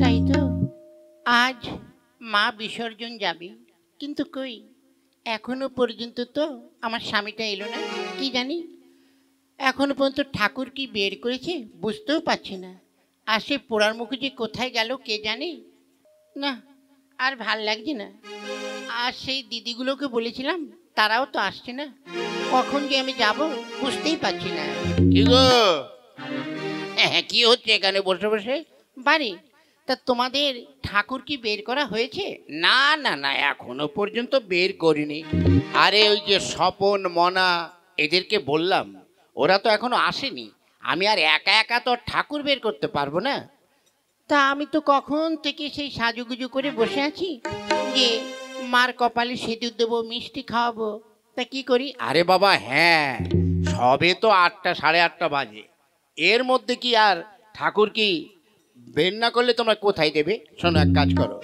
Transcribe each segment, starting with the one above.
তাই তো, আজ মা বিসর্জন যাবে, কিন্তু কই এখনো পর্যন্ত তো আমার স্বামীটা এলো না। কি জানি এখনো পর্যন্ত ঠাকুর কি বের করেছে বুঝতেও পারছি না। আর সে পোড়ার মুখে যে কোথায় গেল কে জানে। না, আর ভাল লাগছে না। আর সেই দিদিগুলোকে বলেছিলাম, তারাও তো আসছে না। কখন যে আমি যাব বুঝতেই পারছি না। কি গো? হ্যাঁ, কি হচ্ছে এখানে বসে বসে? বাড়ি তা তোমাদের ঠাকুর কি বের করা হয়েছে? না না না, এখনো পর্যন্ত বের করিনি। আরে ওই যে স্বপন, মনা, এদেরকে বললাম, ওরা তো এখনো আসেনি। আমি আর একা একা তো ঠাকুর বের করতে পারবো না। তা আমি তো কখন থেকে সেই সাজুগুজু করে বসে আছি যে মার কপালে সিঁদুর দেবো, মিষ্টি খাওয়াবো। তা কি করি? আরে বাবা হ্যাঁ, সবে তো 8টা, 8:30 বাজে। এর মধ্যে কি আর ঠাকুর কি বের না করলে তোমরা কোথায় দেবে? শোনো, এক কাজ করো,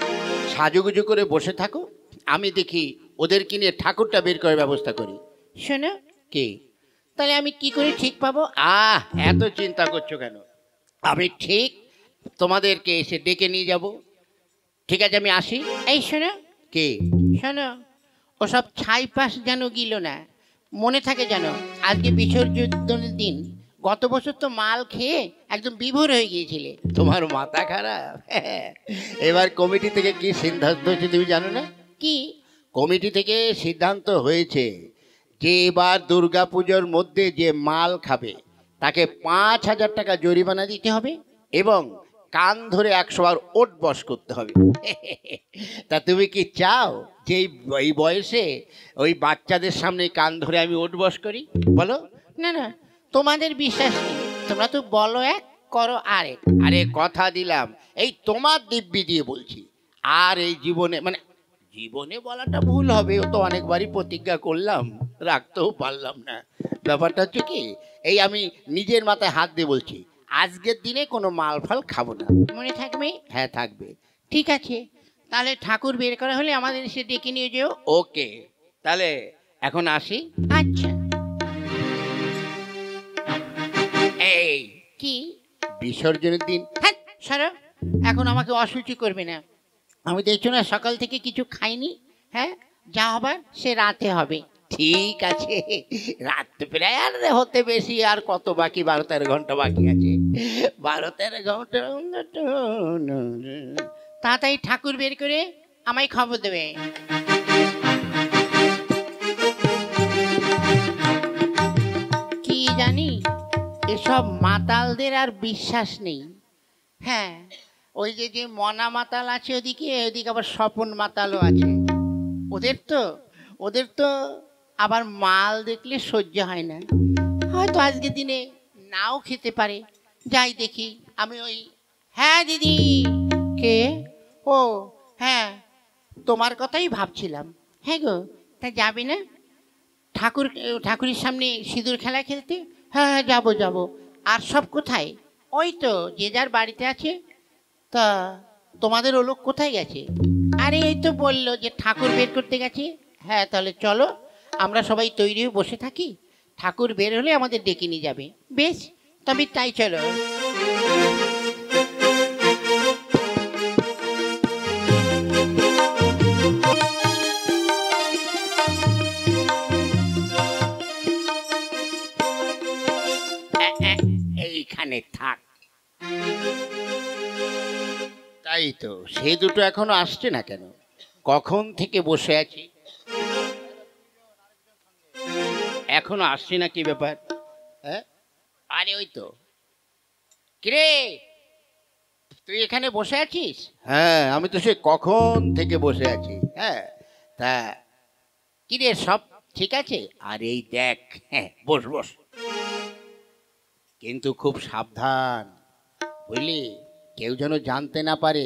সাজুগুজু করে বসে থাকো, আমি দেখি ওদেরকে নিয়ে ঠাকুরটা বের করার ব্যবস্থা করি। শোনো, কি? তাহলে আমি কি করে ঠিক পাবো? এত চিন্তা করছো কেন? আমি ঠিক তোমাদেরকে এসে ডেকে নিয়ে যাব। ঠিক আছে, আমি আসি। এই শোনো, কি? শোনো, ওসব ছাই পাশ যেন গিল না, মনে থাকে যেন আজকে বিসর্জনের দিন। গত বছর তো মাল খেয়ে একদম বিভোর হয়ে গিয়েছিলে। তোমার মাথা খারাপ? এবার কমিটি থেকে কি সিদ্ধান্ত হয়েছে তুমি জানো না? কি? কমিটি থেকে সিদ্ধান্ত হয়েছে যে এবার দুর্গাপুজোর মধ্যে যে মাল খাবে তাকে 5,000 টাকা জরিমানা দিতে হবে এবং কান ধরে 100 বার ওঠ বস করতে হবে। তা তুমি কি চাও যে এই বয়সে ওই বাচ্চাদের সামনে কান ধরে আমি ওঠ বস করি? বলো। না না, তোমাদের বিশ্বাস নেই। তোমরা তো বলো এক, করো আরেক। আরে কথা দিলাম, এই তোমার দিব্যি দিয়ে বলছি। আর এই জীবনে, মানে জীবনে বলাটা ভুল হবে, ও তো অনেকবারই প্রতিজ্ঞা করলাম, রাখতেও পারলাম না। ব্যাপারটা হচ্ছে কি, এই আমি নিজের মাথায় হাত দিয়ে বলছি, আজকের দিনে কোনো মাল ফাল খাবো না। মনে থাকবে? হ্যাঁ, থাকবে। ঠিক আছে, তাহলে ঠাকুর বের করা হলে আমাদের এসে ডেকে নিয়ে যেও। ওকে, তাহলে এখন আসি। আচ্ছা। এই কি? বিসর্জনের দিন। হ্যাঁ, সরো, এখন আমাকে অসুচি করবে না। আমি দেখছো না সকাল থেকে কিছু খাইনি। হ্যাঁ, যা হবার সে রাতে হবে। ঠিক আছে, রাত তো প্রায় আর হতে বেশি আর কত বাকি, 12-13 ঘন্টা বাকি আছে। 12-13 ঘন্টা। তাড়াতাড়ি ঠাকুর বের করে আমায় খবর দেবে। কি জানি, এসব মাতালদের আর বিশ্বাস নেই। হ্যাঁ, ওই যে যে মনা মাতাল আছে ওদিকে, ওদিকে আবার স্বপন মাতালও আছে। ওদের তো আবার মাল দেখলে সহ্য হয় না। হয়তো আজকের দিনে নাও খেতে পারে। যাই দেখি আমি ওই। হ্যাঁ দিদি। কে? ও হ্যাঁ, তোমার কথাই ভাবছিলাম। হ্যাঁ গো, তা যাবে না ঠাকুরের সামনে সিঁদুর খেলা খেলতে? হ্যাঁ হ্যাঁ, যাবো যাবো। আর সব কোথায়? ওই তো যে যার বাড়িতে আছে। তা তোমাদের ও লোক কোথায় গেছে? আরে এই তো বললো যে ঠাকুর বের করতে গেছে। হ্যাঁ, তাহলে চলো, আমরা সবাই তৈরি হয়ে বসে থাকি। ঠাকুর বের হলে আমাদের ডেকে নিয়ে যাবে। বেশ, তবে তাই চলো। এইখানে থাক। তাই তো, সে দুটো এখনো আসছে না কেন? কখন থেকে বসে আছি, এখনো আসছে না, কি ব্যাপার? হ্যাঁ, আরে ওই তো। কিরে, তুই এখানে বসে আছিস? হ্যাঁ, আমি তো সে কখন থেকে বসে আছি। হ্যাঁ, তা কিরে, সব ঠিক আছে? আর এই দেখ, হ্যাঁ, বস বস, কিন্তু খুব সাবধান, বুঝলি, কেউ যেন জানতে না পারে।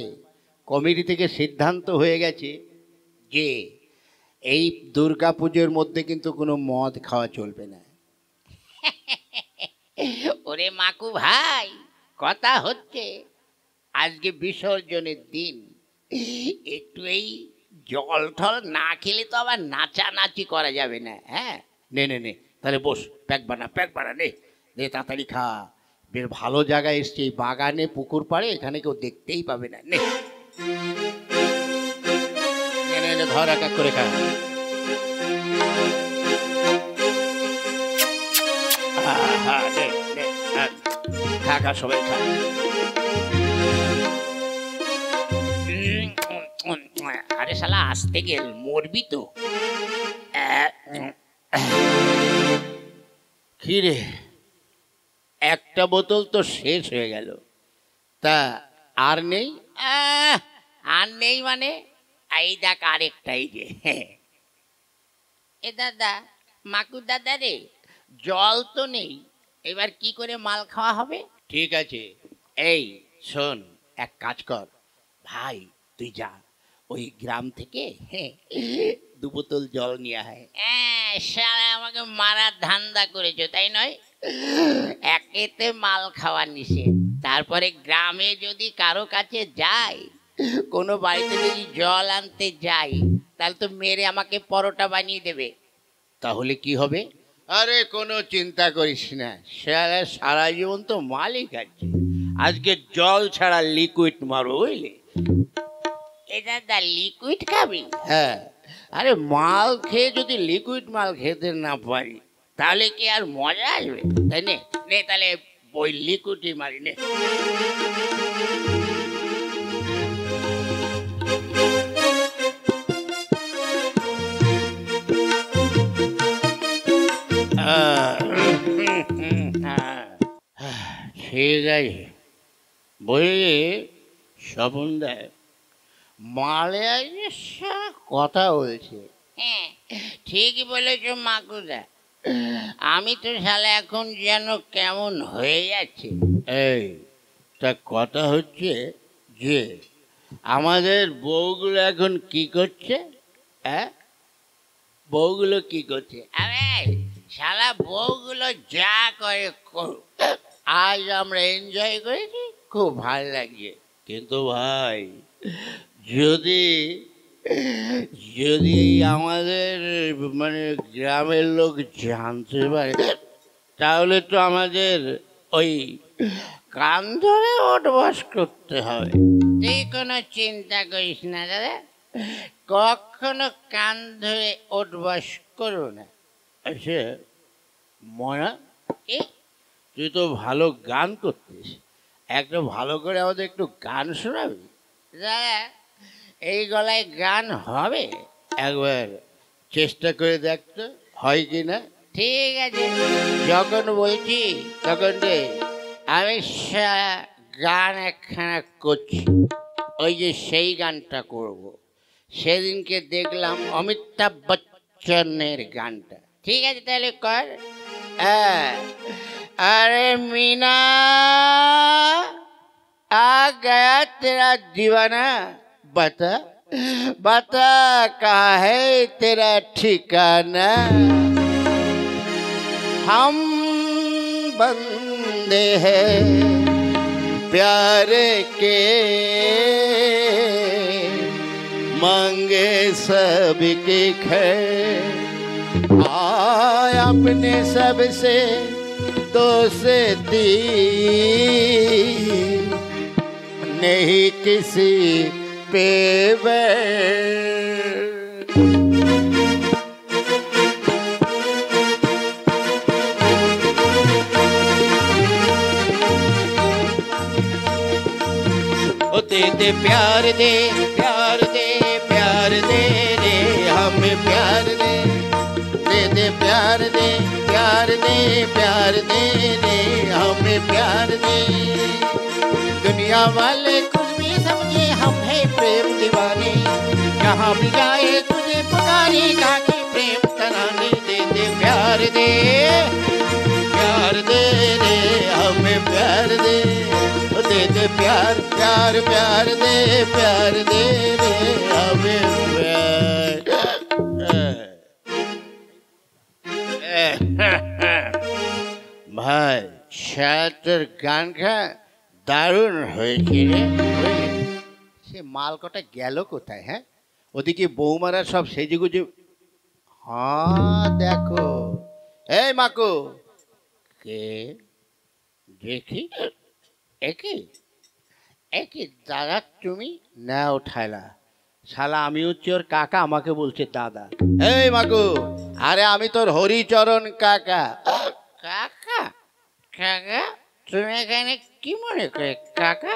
কমিটি থেকে সিদ্ধান্ত হয়ে গেছে যে এই দুর্গাপুজোর মধ্যে কিন্তু কোনো মদ খাওয়া চলবে না। ওরে মাকু ভাই, কথা হচ্ছে আজকে বিসর্জনের দিন, একটু এই জল ঠল না খেলে তো আবার নাচানাচি করা যাবে না। হ্যাঁ, নে নে নে, তাহলে বস, প্যাক বানা নে, নে তাড়াতাড়ি খা, বেশ ভালো জায়গায় এসছে, এই বাগানে পুকুর পাড়ে, এখানে কেউ দেখতেই পাবে না। নে নে, নে, নে, ধর এক এক করে খা। আহা, নে, নে, খা খা, সবাই খা। আরে শালা আসতে গেল, মরবি তো। কি রে, একটা বোতল তো শেষ হয়ে গেল, তা আর নেই? আর নেই মানে? এই দেখ আরেকটাই যে। এ দাদা, মাকু দাদা রে, জল তো নেই, এবার কি করে মাল খাওয়া হবে? ঠিক আছে, এই শোন, এক কাজ কর ভাই, তুই যা ওই গ্রাম থেকে 2 বোতল জল নিয়ে আয়। শালা আমাকে মারার ধান্দা করেছো তাই নয়? একেতে মাল খাওয়া নিষেধ, তারপরে গ্রামে যদি কারো কাছে যাই, কোনো বাড়িতে যদি জল আনতে যাই, তাহলে তো মেরে আমাকে পরোটা বানিয়ে দেবে। তাহলে কি হবে? আরে কোনো চিন্তা করিস না, সারা সারা জীবন তো মালই খাচ্ছে, আজকে জল ছাড়া লিকুইড মারো, বুঝলি? এ দাদা, লিকুইড খাবি? হ্যাঁ, আরে মাল খেয়ে যদি লিকুইড মাল খেতে না পারি, তাহলে কি আর মজা আসবে? তাই নে, নে তাহলে ওই লিকুইডই মারি, নে। ঠিক আছে, বলি স্বপন দেয় মালে আজকে কথা বলছে। হ্যাঁ, ঠিকই বলেছো মাকুদা, আমি তো শালা এখন যেন কেমন হয়ে যাচ্ছে। এই তা কথা হচ্ছে যে আমাদের বউগুলো এখন কি করছে? হ্যাঁ, বউগুলো কি করছে? আরে শালা বউগুলো যা করে করুক, আজ আমরা এনজয় করেছি, খুব ভালো লাগছে, কিন্তু ভাই যদি যদি আমাদের মানে গ্রামের লোক জানতে পারে, তাহলে তো আমাদের ওই কান ধরে ওঠবাস করতে হবে। তুই কোনো চিন্তা করিস না দাদা, কখনো কান ধরে ওঠবাস করবো না। আচ্ছা মনা, কি? তুই তো ভালো গান করতিস, একটা ভালো করে আমাদের একটু গান শোনাবি? দাদা, এই গলায় গান হবে? একবার চেষ্টা করে দেখ তো, হয় কি না। ঠিক আছে, যখন বলছি তখন রে, আমি গান একখানা করছি, ওই যে সেই গানটা করব। সেদিনকে দেখলাম অমিতাভ বচ্চনের গানটা। ঠিক আছে তাহলে কর। হ্যাঁ, अरे मीना आ गया तेरा दीवाना, बता बता कहाँ है तेरा ठिकाना, हम बंदे हैं प्यार के, मांगे सबके खैर, आय अपने सबसे दोस्ती, नहीं किसी पे बैर। ओ दे प्यार दे प्यार दे प्यार दे रे, हमें प्यार दे प्यार दे प्यार दे प्यार दे रे, हमें प्यार दे। दुनिया वाले कुछ भी समझे हम है प्रेम दीवाने, जहाँ भी जाए तुझे पुकारे गाके प्रेम तराने, दे प्यार दे रे, हमें प्यार दे, दे प्यार प्यार प्यार दे रे, हमें प्यार। ভাই তোর গানটা দারুণ হয়েছে রে, সে মাল কটা গেল কোথায়? হ্যাঁ, ওদিকে বৌমারা সব সেজেগুজে। হ্যাঁ দেখো, এই মাকু, কে দেখি একই একই দাদা তুমি নাও ঠাইলা শালা, আমি হচ্ছি ওর কাকা, আমাকে বলছে দাদা। এই মাগু, আরে আমি তোর হরিচরণ কাকা। কাকা? কাকা তুমি এখানে কি মনে করে কাকা?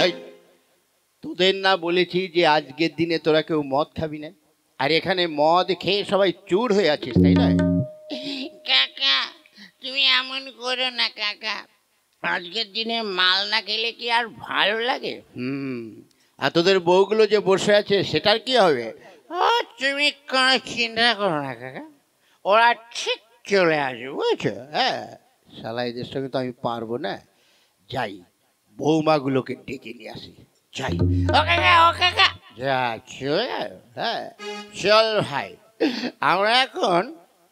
এই, তোদের না বলেছি যে আজকের দিনে তোরা কেউ মদ খাবি না? আর এখানে মদ খেয়ে সবাই চুর হয়ে আছিস, তাই না? কাকা তুমি এমন করো না কাকা, আজকের দিনে মাল না খেলে কি আর ভালো লাগে? আর তোদের বউগুলো যে বসে আছে সেটার কি হবে? ও তুমি কোনো চিন্তা করো না কাকা, ওরা ঠিক চলে আসবে বুঝছো। হ্যাঁ, শালা এদের সঙ্গে তো আমি পারবো না। যাই, বৌমাগুলোকে ডেকে নিয়ে আসি। যাই। ও কাকা ও কাকা, যা চলে গেল। হ্যাঁ, চল ভাই, আমরা এখন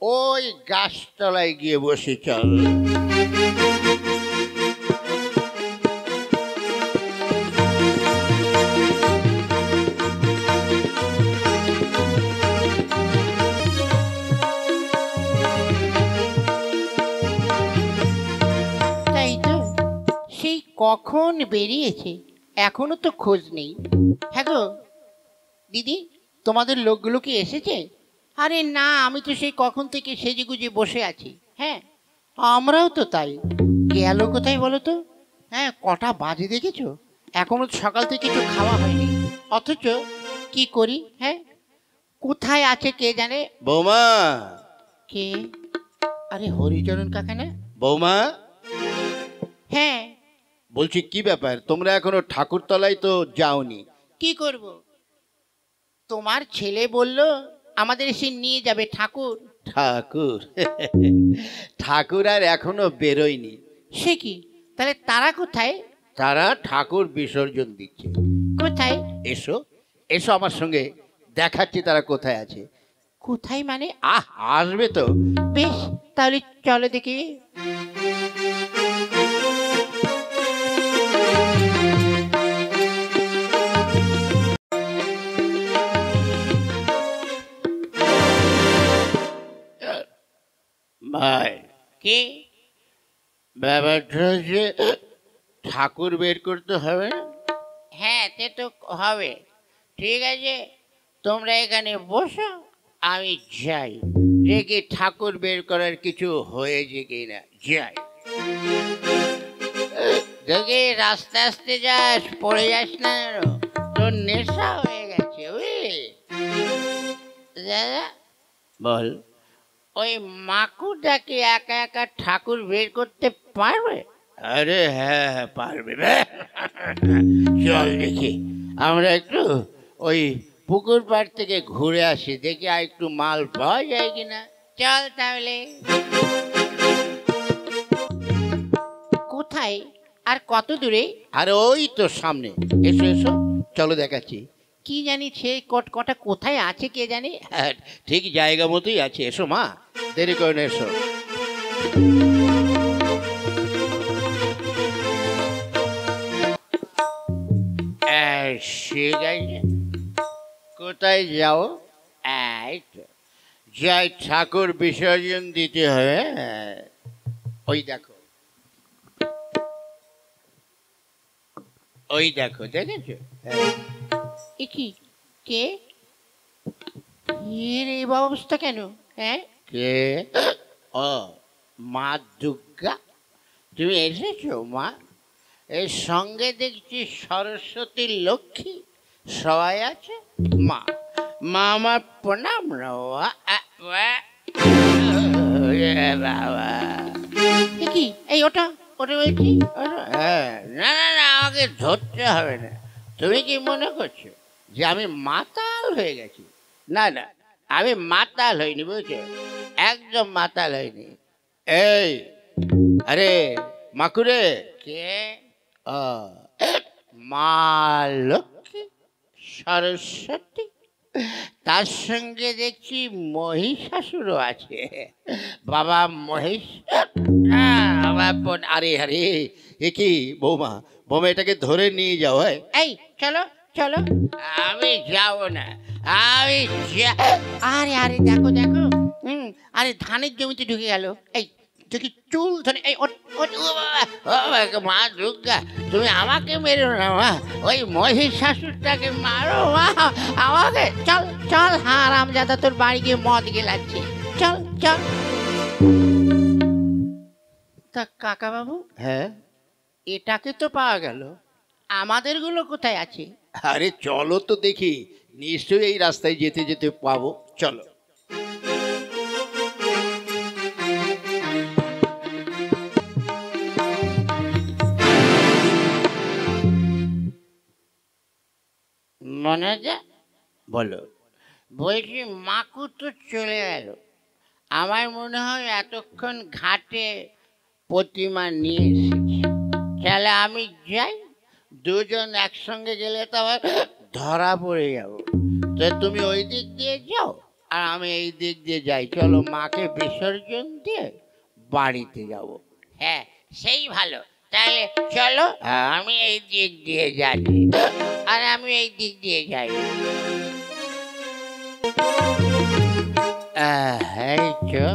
ওই গাছতলায় গিয়ে বসি, চল। তাই তো, সেই কখন বেরিয়েছে এখনো তো খোঁজ নেই। হ্যাঁ গো দিদি, তোমাদের লোকগুলো কি এসেছে? আরে না, আমি তো সেই কখন থেকে সেজেগুজে বসে আছি। হ্যাঁ আমরাও তো তাই। গেল কোথায় বলো তো? হ্যাঁ কটা বাজে দেখেছো? এখনো সকাল থেকে কিছু খাওয়া হয়নি, অথচ কি করি। হ্যাঁ কোথায় আছে কে জানে। বৌমা, কে? আরে হরিচরণ কাকা না? বৌমা, হ্যাঁ বলছি কি ব্যাপার, তোমরা এখনো ঠাকুরতলায় তো যাওনি? কি করব, তোমার ছেলে বলল আমাদের এসে নিয়ে যাবে ঠাকুর। ঠাকুর? ঠাকুর আর এখনো বেরোয়নি। সে কি, তাহলে তারা কোথায়? তারা ঠাকুর বিসর্জন দিচ্ছে। কোথায়? এসো, এসো আমার সঙ্গে, দেখাচ্ছি তারা কোথায় আছে। কোথায় মানে? আসবে তো। বেশ তাহলে চলো দেখি। ভাই, কে? ব্যাপারটা হচ্ছে ঠাকুর বের করতে হবে না? হ্যাঁ সে তো হবে, ঠিক আছে তোমরা এখানে বসো, আমি যাই দেখি ঠাকুর বের করার কিছু হয়েছে কিনা। যাই। দেখি রাস্তে আস্তে যাস, পড়ে যাস না যেন, তোর নেশা হয়ে গেছে বুঝলি। দাদা বল। ওই মাকুটাকে একা একা ঠাকুর বের করতে পারবে? আরে হ্যাঁ হ্যাঁ, পারবে। চল দেখি, আমরা একটু ওই পুকুর পাড় থেকে ঘুরে আসি, দেখি আর একটু মাল পাওয়া যায় কিনা। চল তাহলে। কোথায় আর কত দূরে? আর ওই তো সামনে, এসো এসো, চলো দেখাচ্ছি। কি জানি সে কটা কোথায় আছে কে জানে। হ্যাঁ, ঠিক জায়গা মতোই আছে, এসো মা, দেরি করে না, এসো। ঠিক আছে, কোথায় যাও? এই তো, যাই ঠাকুর বিসর্জন দিতে হবে। ওই দেখো, ওই দেখো, দেখেছো? এ কি, কে? এর এই অবস্থা কেন? হ্যাঁ কে? ও, মা দুর্গা, তুমি এসেছো মা? এর সঙ্গে দেখছি সরস্বতী, লক্ষ্মী সবাই আছে। মা, মা আমার প্রণাম নেওয়া। বাবা, এ কি, এই ওটা ওটা বলছি। হ্যাঁ, না না না, আমাকে ধরতে হবে না। তুমি কি মনে করছো যে আমি মাতাল হয়ে গেছি? না না, আমি মাতাল হইনি, বুঝছো? একদম মাতাল হইনি। এই, আরে মাকুরে। কে? ও, মা লক্ষ্মী, সরস্বতী, তার সঙ্গে দেখছি মহিষাসুরও আছে। বাবা মহেশ। আরে আরে, এ কি বৌমা, বৌমা এটাকে ধরে নিয়ে যাও। হয়, এই চলো চলো। আমি যাব না, আমি আরে আরে দেখো দেখো, আরে ধানের জমিতে ঢুকে গেল। এই দেখি চুল ধরে এই ওঠ, ওঠ, ও বাবা, ও বাবা, মা দুর্গা তুমি আমাকে মেরো না মা, ওই মহিষাসুরটাকে মারো মা আমাকে। চল চল হারামজাদা, তোর বাড়ি গিয়ে মদ গেলাচ্ছি, চল চল। তা কাকা বাবু, হ্যাঁ, এটাকে তো পাওয়া গেল, আমাদেরগুলো কোথায় আছে? আরে চলো তো দেখি, নিশ্চয়ই এই রাস্তায় যেতে যেতে পাবো, চলো। মনে আছে? বলো। বলছি মাকু তো চলে গেল, আমার মনে হয় এতক্ষণ ঘাটে প্রতিমা নিয়ে এসেছে। তাহলে আমি যাই, দুজন একসঙ্গে গেলে তো আবার ধরা পড়ে যাব। তো তুমি ওই দিক দিয়ে যাও আর আমি এই দিক দিয়ে যাই, চলো মাকে বিসর্জন দিয়ে বাড়িতে যাব। হ্যাঁ সেই ভালো, তাহলে চলো আমি এই দিক দিয়ে যাচ্ছি আর আমি এই দিক দিয়ে যাই। এই তো,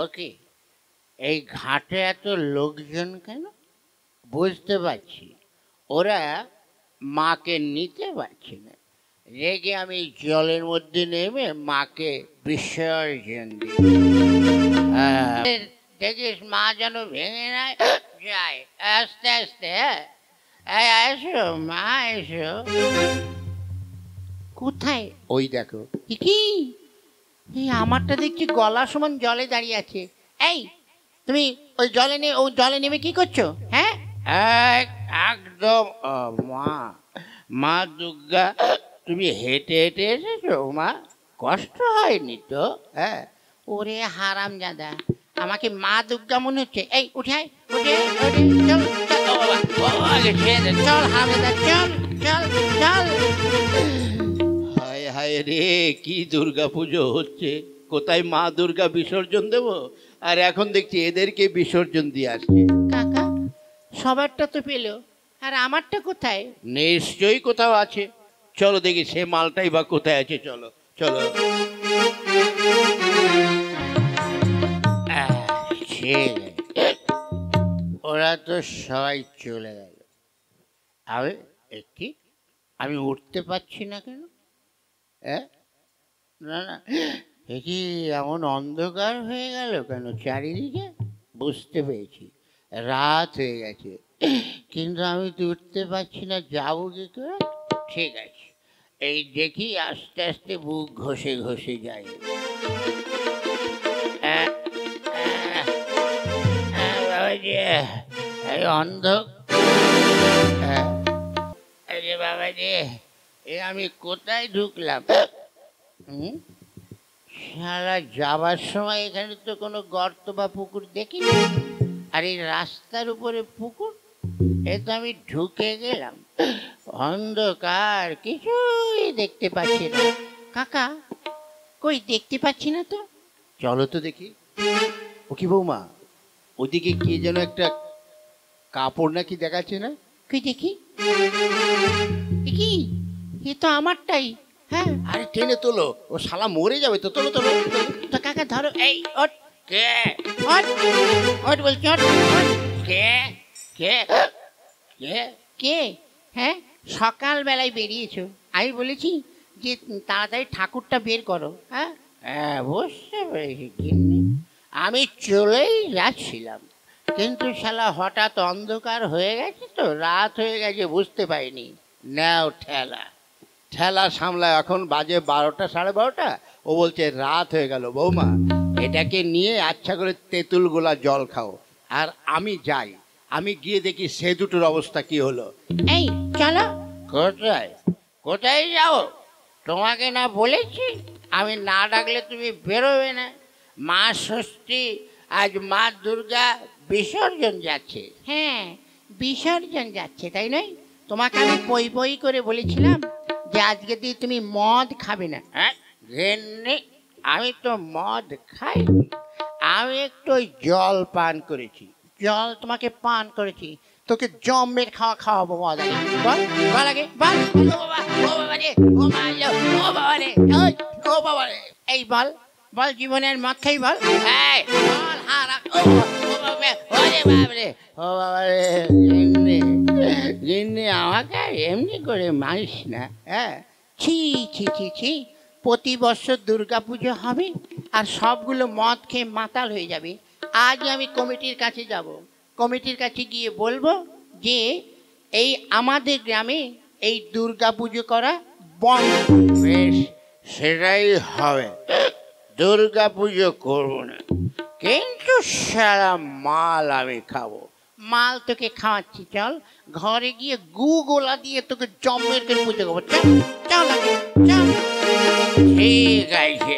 ওকে, এই ঘাটে এত লোকজন কেন বুঝতে পারছি, ওরা মাকে নিতে পারছে না, রেগে আমি জলের মধ্যে নেমে মাকে বিসর্জন দিই। দেখিস মা যেন ভেঙে না যায়, আস্তে আস্তে। হ্যাঁ এসো মা এসো। কোথায়? ওই দেখো। কি এই আমারটা দেখছি গলা সমান জলে দাঁড়িয়ে আছে। এই তুমি ওই জলে নেমে কি করছো? হ্যাঁ একদম মা, মা দুর্গা তুমি হেঁটে হেঁটে এসেছো মা, কষ্ট হয়নি তো? হ্যাঁ। ওরে হারামজাদা, আমাকে মা দুর্গা মনে হচ্ছে। এই উঠে আয়, উঠে উঠে চল চল, ও বাবা, ও আগে ছেড়ে দে, চল হারামজাদা, চল চল চল। হায় হায় রে, কি দুর্গা পুজো হচ্ছে, কোথায় মা দুর্গা বিসর্জন দেব, আর এখন দেখছি এদেরকে বিসর্জন দিয়ে আসছে। কাকা সবারটা তো পেলো, আর আমারটা কোথায়? নিশ্চয়ই কোথাও আছে, চলো দেখি সে মালটাই বা কোথায় আছে, চলো চলো। ওরা তো সবাই চলে গেল, আমি উঠতে পারছি না কেন? না না, কি এমন অন্ধকার হয়ে গেল কেন চারিদিকে? বুঝতে পেরেছি রাত হয়ে গেছে, কিন্তু আমি তো উঠতে পারছি না, যাবো কি করে? ঠিক আছে, এই দেখি আস্তে আস্তে বুক ঘষে ঘষে যাই। বাবাজি এই অন্ধ, বাবাজি এ আমি কোথায় ঢুকলাম? সারা যাবার সময় এখানে তো কোনো গর্ত বা পুকুর দেখিনি, আর এই রাস্তার উপরে পুকুর, এ তো আমি ঢুকে গেলাম, অন্ধকার, কিছুই দেখতে পাচ্ছি না। কাকা কই দেখতে পাচ্ছি না তো? চলো তো দেখি। ও কি বৌমা, ওদিকে কি যেন একটা কাপড় নাকি দেখাচ্ছে না? কই দেখি, কি এ তো আমারটাই। হ্যাঁ আরে টেনে তোলো, ও শালা মরে যাবে তো, তোলো তোলো। তো কাকা ধরো, এই ওঠ, কে ওঠ, ওঠ বলছি, ওঠ, কে কে কে কে? হ্যাঁ সকালবেলায় বেরিয়েছো, আমি বলেছি যে তাড়াতাড়ি ঠাকুরটা বের করো। হ্যাঁ হ্যাঁ বুঝতে পেরেছি, কিন্তু আমি চলেই যাচ্ছিলাম, কিন্তু শালা হঠাৎ অন্ধকার হয়ে গেছে তো, রাত হয়ে গেছে, বুঝতে পারিনি। নাও ঠেলা, ঠেলা সামলায়, এখন বাজে 12টা 12:30, ও বলছে রাত হয়ে গেল। বৌমা এটাকে নিয়ে আচ্ছা করে তেঁতুল গোলা জল খাও, আর আমি যাই, আমি গিয়ে দেখি সে দুটোর অবস্থা কি হলো। এই চলো। কোথায় কোথায় যাও? তোমাকে না বলেছি আমি না ডাকলে তুমি বেরোবে না? মা ষষ্ঠী, আজ মা দুর্গা বিসর্জন যাচ্ছে। হ্যাঁ বিসর্জন যাচ্ছে, তাই নয়? তোমাকে আমি পই পই করে বলেছিলাম যে আজকে দিয়ে তুমি মদ খাবে না। হ্যাঁ ঘেন্নি, আমি তো মদ খাই, আমি একটু ওই জল পান করেছি, জল তোমাকে পান করেছি, তোকে জমের খাওয়া খাওয়াবো মদ আগে। বল বল আগে বল। ও বাবা, ও বাবা রে, ও মারলো, ও বাবা রে, ও বাবা রে। এই বল বল, জীবনের মদ খাই বল, এই বল। আর ওরে বাবরে, ও বাবা রে, গিন্নি, গিন্নি আমাকে আর এমনি করে মারিস না, হ্যাঁ। ছি ছি ছি ছি, প্রতি বছর দুর্গা পুজো হবে আর সবগুলো মদ খেয়ে মাতাল হয়ে যাবে। আজ আমি কমিটির কাছে যাব, কমিটির কাছে গিয়ে বলবো যে এই আমাদের গ্রামে এই দুর্গা পুজো করা বন্ধ। বেশ, সেটাই হবে। দুর্গা পুজো করবো না, কিন্তু সারা মাল আমি খাবো। মাল তোকে খাওয়াচ্ছি, চল ঘরে গিয়ে গু গোলা দিয়ে তোকে জম্মের করে পুজো করবো। চল চল আগে, চল। ঠিক আছে।